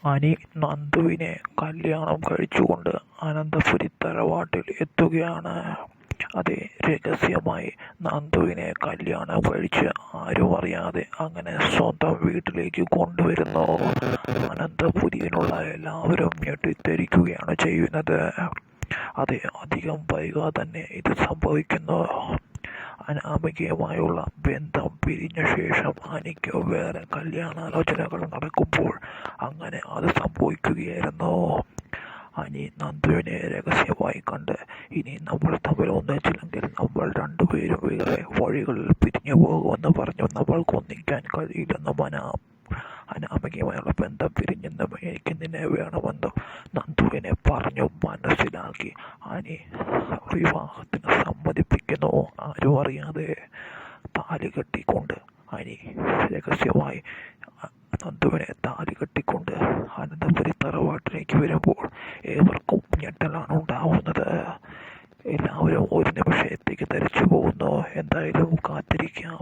അനി നന്ദുവിനെ കല്യാണം കഴിച്ചുകൊണ്ട് അനന്തപുരി തറവാട്ടിൽ എത്തുകയാണ്. അതെ, രഹസ്യമായി നന്ദുവിനെ കല്യാണം കഴിച്ച് ആരും അറിയാതെ അങ്ങനെ സ്വന്തം വീട്ടിലേക്ക് കൊണ്ടുവരുന്നു. അനന്തപുരിയിലുള്ള എല്ലാവരും ഞെട്ടിത്തെരിക്കുകയാണ് ചെയ്യുന്നത്. അതെ, അധികം വൈകാതെ തന്നെ ഇത് സംഭവിക്കുന്നു. അനാമികയുമായുള്ള ബന്ധം പിരിഞ്ഞ ശേഷം അനിക്ക് വേറെ കല്യാണാലോചനകൾ നടക്കുമ്പോൾ അങ്ങനെ അത് സംഭവിക്കുകയായിരുന്നു. അനി നന്ദുവിനെ രഹസ്യമായി കണ്ട് ഇനി നമ്മൾ തമ്മിൽ ഒന്നിച്ചില്ലെങ്കിൽ നമ്മൾ രണ്ടുപേരും വേറെ വഴികളിൽ പിരിഞ്ഞു പോകുമെന്ന് പറഞ്ഞു. നമ്മൾക്ക് ഒന്നിക്കാൻ കഴിയില്ലെന്നും അനാമികയുമായുള്ള ബന്ധം പിരിഞ്ഞെന്നും എനിക്ക് നിന്നെ വേണമെന്നും നന്ദുവിനെ പറഞ്ഞു മനസ്സിലാക്കി അനി വിവാഹത്തിന് സമ്മതിപ്പിക്കുന്നു. ആരും അറിയാതെ താലി കെട്ടിക്കൊണ്ട് അനി രഹസ്യമായി നന്ദുവിനെ താലി കെട്ടിക്കൊണ്ട് അനന്തപുരി തറവാട്ടിലേക്ക് വരുമ്പോൾ ഏവർക്കും ഞെട്ടലാണ് ഉണ്ടാവുന്നത്. എല്ലാവരും ഒരു നിമിഷത്തേക്ക് ധരിച്ചു പോകുന്നു. എന്തായാലും കാത്തിരിക്കാം.